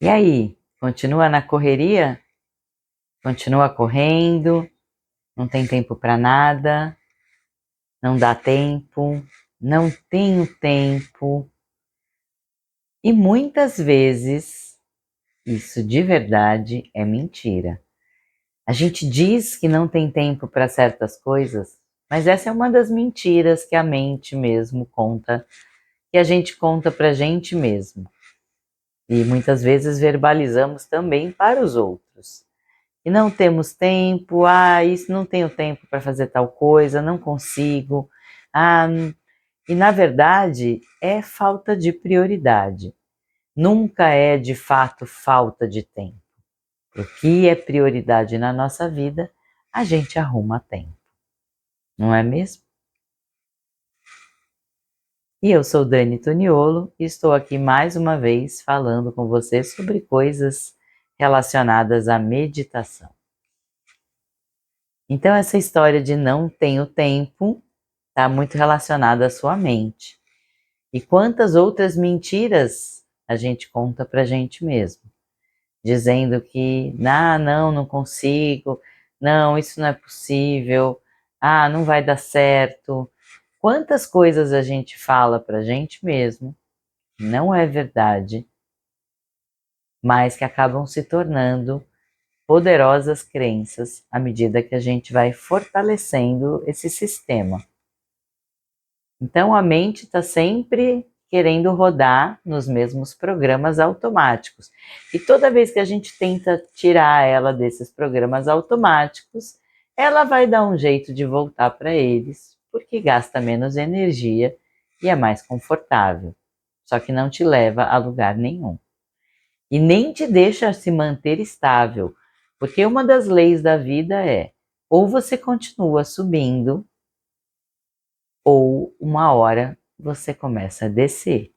E aí, continua na correria? Continua correndo? Não tem tempo para nada? Não dá tempo? Não tenho tempo? E muitas vezes, isso de verdade é mentira. A gente diz que não tem tempo para certas coisas, mas essa é uma das mentiras que a mente mesmo conta, que a gente conta para a gente mesmo. E muitas vezes verbalizamos também para os outros. E não temos tempo, isso não tenho tempo para fazer tal coisa, não consigo. E na verdade é falta de prioridade. Nunca é de fato falta de tempo. O que é prioridade na nossa vida, a gente arruma tempo. Não é mesmo? E eu sou Dani Toniolo e estou aqui mais uma vez falando com você sobre coisas relacionadas à meditação. Então essa história de não tenho tempo está muito relacionada à sua mente. E quantas outras mentiras a gente conta para a gente mesmo, dizendo que não consigo, não, isso não é possível, não vai dar certo. Quantas coisas a gente fala para a gente mesmo, não é verdade, mas que acabam se tornando poderosas crenças à medida que a gente vai fortalecendo esse sistema. Então a mente está sempre querendo rodar nos mesmos programas automáticos. E toda vez que a gente tenta tirar ela desses programas automáticos, ela vai dar um jeito de voltar para eles, porque gasta menos energia e é mais confortável. Só que não te leva a lugar nenhum. E nem te deixa se manter estável, porque uma das leis da vida é: ou você continua subindo, ou uma hora você começa a descer.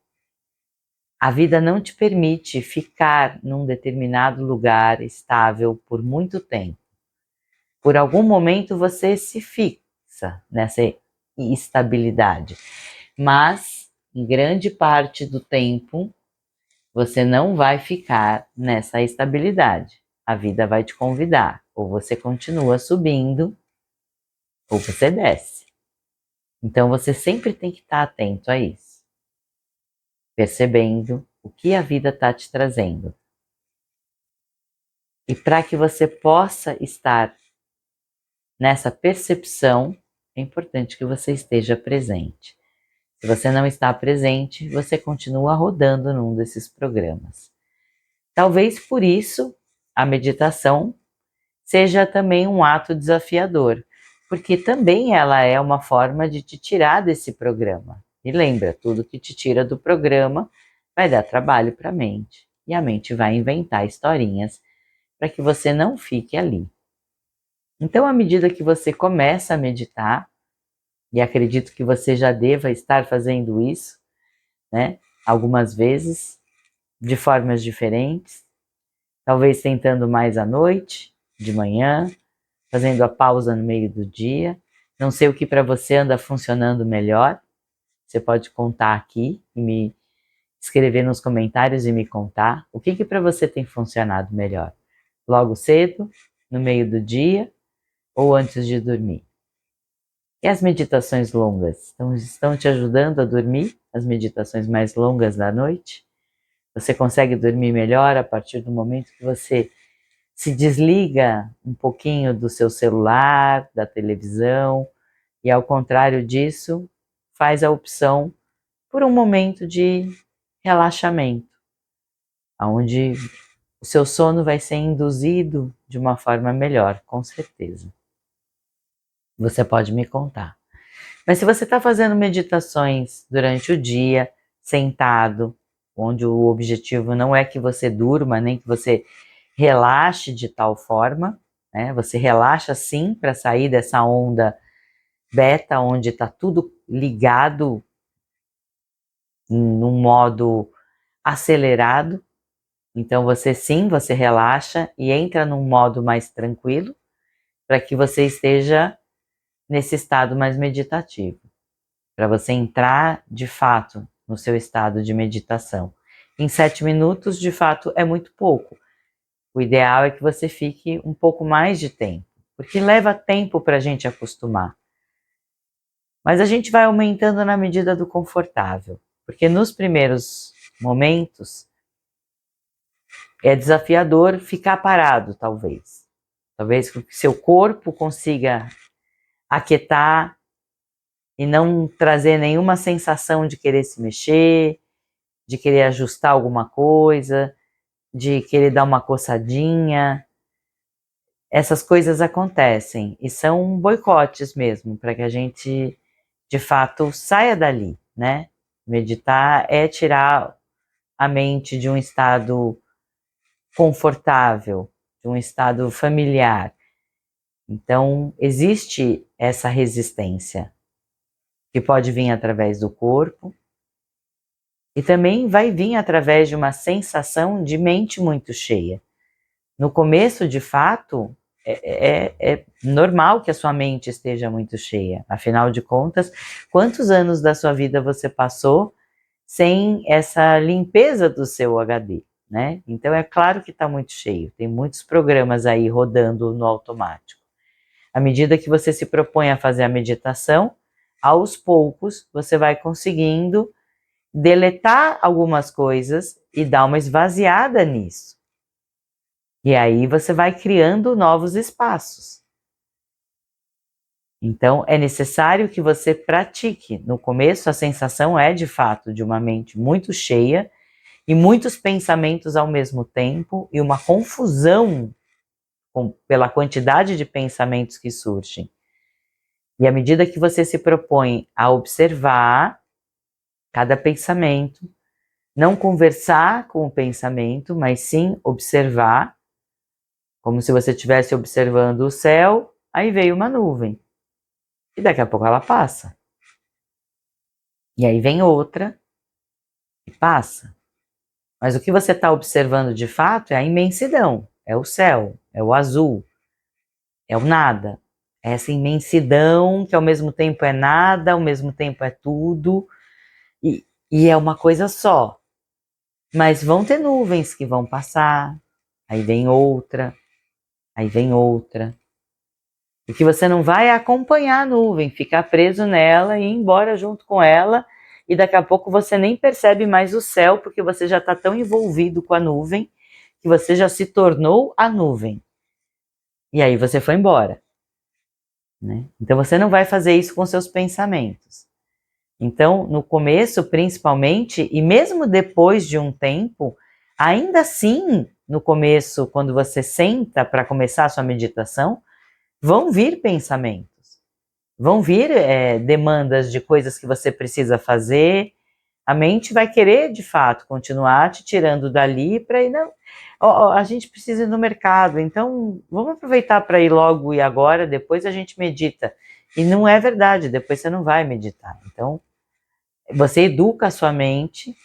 A vida não te permite ficar num determinado lugar estável por muito tempo. Por algum momento você se fixa nessa estabilidade, mas em grande parte do tempo você não vai ficar nessa estabilidade. A vida vai te convidar, ou você continua subindo, ou você desce. Então você sempre tem que estar atento a isso, percebendo o que a vida está te trazendo. E para que você possa estar nessa percepção, é importante que você esteja presente. Se você não está presente, você continua rodando num desses programas. Talvez por isso a meditação seja também um ato desafiador, porque também ela é uma forma de te tirar desse programa. E lembra, tudo que te tira do programa vai dar trabalho para a mente, e a mente vai inventar historinhas para que você não fique ali. Então, à medida que você começa a meditar, e acredito que você já deva estar fazendo isso, né, algumas vezes, de formas diferentes, talvez tentando mais à noite, de manhã, fazendo a pausa no meio do dia. Não sei o que para você anda funcionando melhor. Você pode contar aqui e me escrever nos comentários e me contar o que para você tem funcionado melhor. Logo cedo, no meio do dia ou antes de dormir. E as meditações longas estão te ajudando a dormir? As meditações mais longas da noite? Você consegue dormir melhor a partir do momento que você se desliga um pouquinho do seu celular, da televisão, e ao contrário disso, faz a opção por um momento de relaxamento, onde o seu sono vai ser induzido de uma forma melhor, com certeza. Você pode me contar. Mas se você está fazendo meditações durante o dia, sentado, onde o objetivo não é que você durma, nem que você relaxe de tal forma, né? Você relaxa sim para sair dessa onda beta, onde está tudo ligado num modo acelerado. Então você relaxa e entra num modo mais tranquilo, para que você esteja nesse estado mais meditativo, para você entrar de fato no seu estado de meditação em 7 minutos, de fato, é muito pouco. O ideal é que você fique um pouco mais de tempo, porque leva tempo para a gente acostumar. Mas a gente vai aumentando na medida do confortável, porque nos primeiros momentos é desafiador ficar parado, talvez. Talvez que seu corpo consiga aquietar e não trazer nenhuma sensação de querer se mexer, de querer ajustar alguma coisa, de querer dar uma coçadinha. Essas coisas acontecem e são boicotes mesmo, para que a gente, de fato, saia dali, né? Meditar é tirar a mente de um estado confortável, de um estado familiar. Então, existe essa resistência, que pode vir através do corpo e também vai vir através de uma sensação de mente muito cheia. No começo, de fato, é normal que a sua mente esteja muito cheia. Afinal de contas, quantos anos da sua vida você passou sem essa limpeza do seu HD, né? Então é claro que está muito cheio, tem muitos programas aí rodando no automático. À medida que você se propõe a fazer a meditação, aos poucos você vai conseguindo deletar algumas coisas e dar uma esvaziada nisso. E aí você vai criando novos espaços. Então é necessário que você pratique. No começo a sensação é de fato de uma mente muito cheia e muitos pensamentos ao mesmo tempo e uma confusão pela quantidade de pensamentos que surgem. E à medida que você se propõe a observar cada pensamento, não conversar com o pensamento, mas sim observar, como se você estivesse observando o céu, aí veio uma nuvem. E daqui a pouco ela passa. E aí vem outra e passa. Mas o que você está observando de fato é a imensidão, é o céu, é o azul, é o nada. É essa imensidão que ao mesmo tempo é nada, ao mesmo tempo é tudo, e é uma coisa só. Mas vão ter nuvens que vão passar, aí vem outra, aí vem outra. E que você não vai acompanhar a nuvem, ficar preso nela e ir embora junto com ela, e daqui a pouco você nem percebe mais o céu, porque você já está tão envolvido com a nuvem, que você já se tornou a nuvem. E aí você foi embora, né? Então você não vai fazer isso com seus pensamentos. Então, no começo, principalmente, e mesmo depois de um tempo, ainda assim, no começo, quando você senta para começar a sua meditação, vão vir pensamentos, vão vir demandas de coisas que você precisa fazer. A mente vai querer, de fato, continuar te tirando dali para ir, não, a gente precisa ir no mercado, então vamos aproveitar para ir logo e agora, depois a gente medita. E não é verdade, depois você não vai meditar. Então, você educa a sua mente,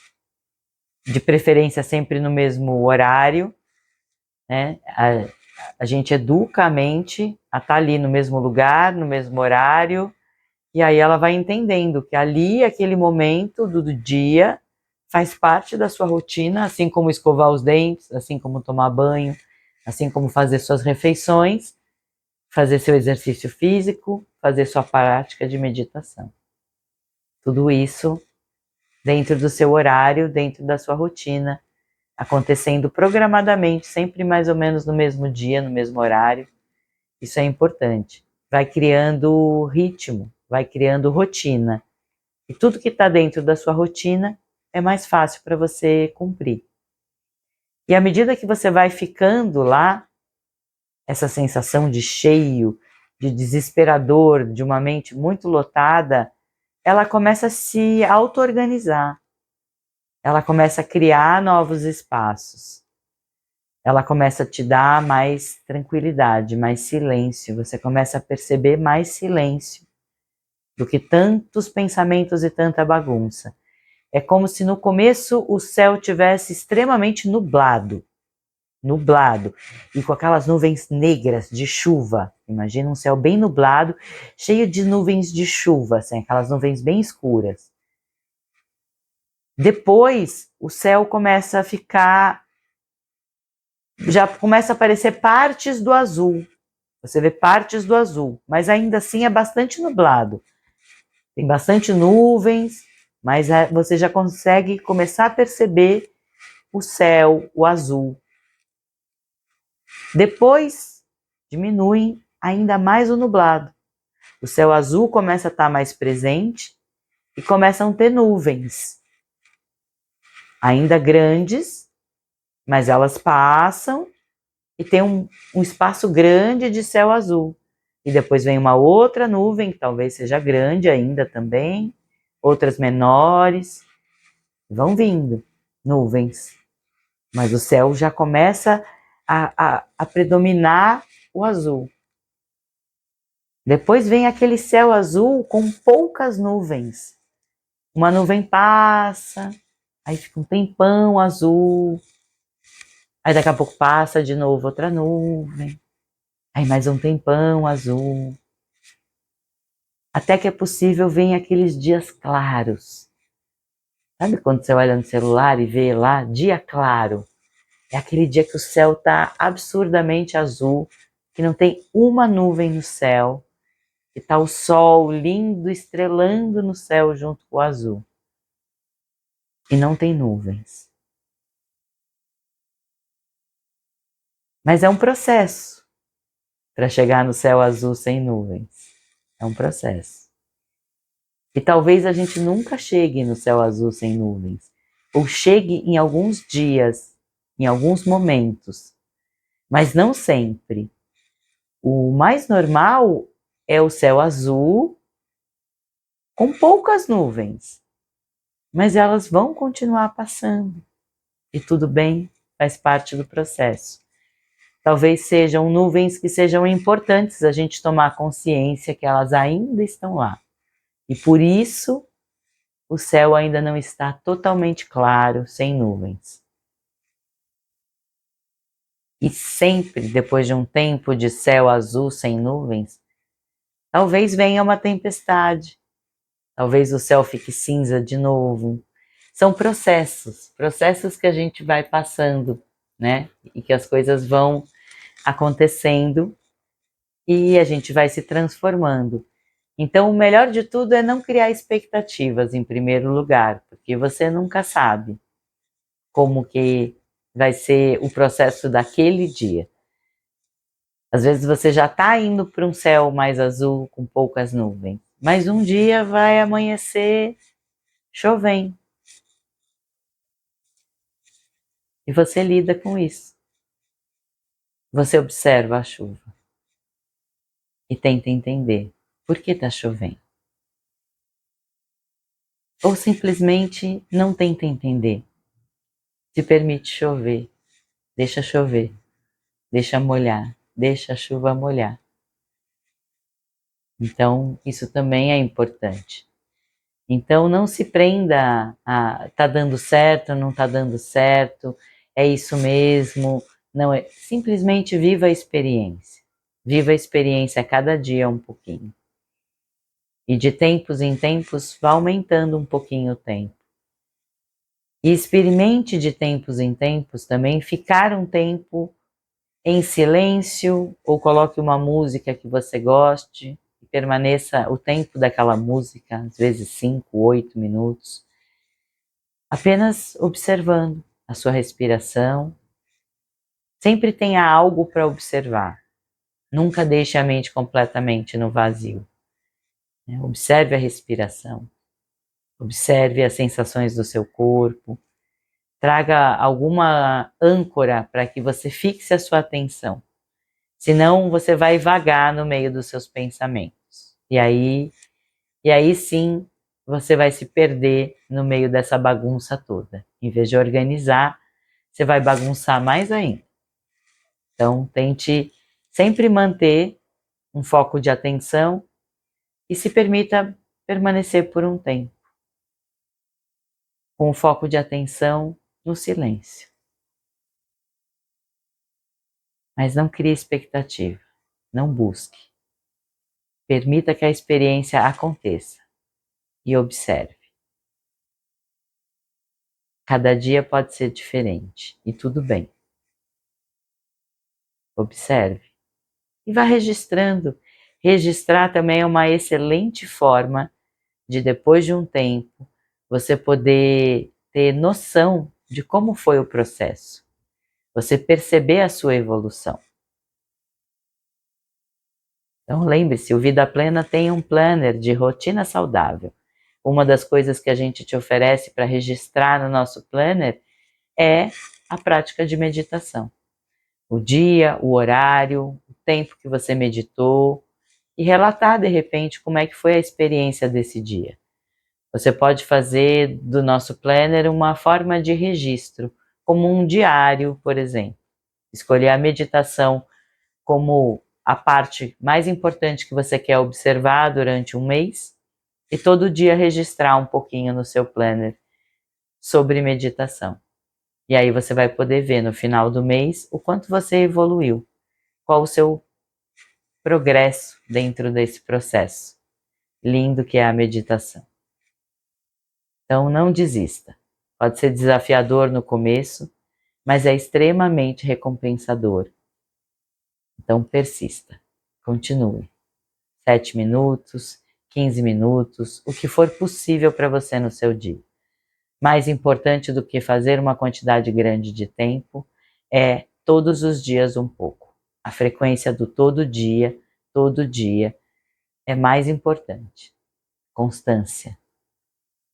de preferência sempre no mesmo horário, né? A gente educa a mente a estar ali no mesmo lugar, no mesmo horário, e aí ela vai entendendo que ali, aquele momento do dia, faz parte da sua rotina, assim como escovar os dentes, assim como tomar banho, assim como fazer suas refeições, fazer seu exercício físico, fazer sua prática de meditação. Tudo isso dentro do seu horário, dentro da sua rotina, acontecendo programadamente, sempre mais ou menos no mesmo dia, no mesmo horário. Isso é importante. Vai criando ritmo, vai criando rotina. E tudo que está dentro da sua rotina é mais fácil para você cumprir. E à medida que você vai ficando lá, essa sensação de cheio, de desesperador, de uma mente muito lotada, ela começa a se auto-organizar. Ela começa a criar novos espaços. Ela começa a te dar mais tranquilidade, mais silêncio. Você começa a perceber mais silêncio do que tantos pensamentos e tanta bagunça. É como se no começo o céu tivesse extremamente nublado, e com aquelas nuvens negras de chuva. Imagina um céu bem nublado, cheio de nuvens de chuva, assim, aquelas nuvens bem escuras. Depois, o céu começa a ficar, já começa a aparecer partes do azul. Você vê partes do azul, mas ainda assim é bastante nublado. Tem bastante nuvens, mas você já consegue começar a perceber o céu, o azul. Depois, diminui ainda mais o nublado. O céu azul começa a estar mais presente e começam a ter nuvens. Ainda grandes, mas elas passam e tem um espaço grande de céu azul. E depois vem uma outra nuvem, que talvez seja grande ainda também, outras menores. Vão vindo nuvens, mas o céu já começa a predominar o azul. Depois vem aquele céu azul com poucas nuvens. Uma nuvem passa, aí fica um tempão azul, aí daqui a pouco passa de novo outra nuvem, aí mais um tempão azul. Até que é possível vir aqueles dias claros. Sabe quando você olha no celular e vê lá, dia claro? É aquele dia que o céu está absurdamente azul, que não tem uma nuvem no céu, que está o sol lindo estrelando no céu junto com o azul. E não tem nuvens. Mas é um processo para chegar no céu azul sem nuvens. É um processo. E talvez a gente nunca chegue no céu azul sem nuvens. Ou chegue em alguns dias, em alguns momentos, mas não sempre. O mais normal é o céu azul com poucas nuvens, mas elas vão continuar passando. E tudo bem, faz parte do processo. Talvez sejam nuvens que sejam importantes a gente tomar consciência que elas ainda estão lá. E por isso o céu ainda não está totalmente claro, sem nuvens. E sempre, depois de um tempo de céu azul sem nuvens, talvez venha uma tempestade, talvez o céu fique cinza de novo. São processos que a gente vai passando, né? E que as coisas vão acontecendo e a gente vai se transformando. Então, o melhor de tudo é não criar expectativas em primeiro lugar, porque você nunca sabe como que vai ser o processo daquele dia. Às vezes você já está indo para um céu mais azul com poucas nuvens, mas um dia vai amanhecer chovendo. E você lida com isso. Você observa a chuva e tenta entender por que está chovendo. Ou simplesmente não tenta entender. Se permite chover, deixa molhar, deixa a chuva molhar. Então, isso também é importante. Então, não se prenda a tá dando certo, não tá dando certo, é isso mesmo. Não é, simplesmente viva a experiência. Viva a experiência a cada dia um pouquinho. E de tempos em tempos, vá aumentando um pouquinho o tempo. E experimente de tempos em tempos também ficar um tempo em silêncio ou coloque uma música que você goste e permaneça o tempo daquela música, às vezes 5, 8 minutos, apenas observando a sua respiração. Sempre tenha algo para observar. Nunca deixe a mente completamente no vazio. Observe a respiração. Observe as sensações do seu corpo. Traga alguma âncora para que você fixe a sua atenção. Senão você vai vagar no meio dos seus pensamentos. E aí sim você vai se perder no meio dessa bagunça toda. Em vez de organizar, você vai bagunçar mais ainda. Então tente sempre manter um foco de atenção e se permita permanecer por um tempo com o foco de atenção no silêncio. Mas não crie expectativa, não busque. Permita que a experiência aconteça e observe. Cada dia pode ser diferente e tudo bem. Observe e vá registrando. Registrar também é uma excelente forma de, depois de um tempo, você poder ter noção de como foi o processo, você perceber a sua evolução. Então lembre-se, o Vida Plena tem um planner de rotina saudável. Uma das coisas que a gente te oferece para registrar no nosso planner é a prática de meditação. O dia, o horário, o tempo que você meditou e relatar de repente como é que foi a experiência desse dia. Você pode fazer do nosso planner uma forma de registro, como um diário, por exemplo. Escolher a meditação como a parte mais importante que você quer observar durante um mês e todo dia registrar um pouquinho no seu planner sobre meditação. E aí você vai poder ver no final do mês o quanto você evoluiu, qual o seu progresso dentro desse processo lindo que é a meditação. Então não desista. Pode ser desafiador no começo, mas é extremamente recompensador. Então persista, continue. 7 minutos, 15 minutos, o que for possível para você no seu dia. Mais importante do que fazer uma quantidade grande de tempo é todos os dias um pouco. A frequência do todo dia é mais importante. Constância,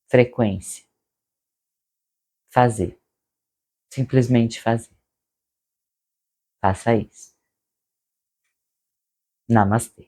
frequência, fazer, simplesmente fazer. Faça isso. Namastê.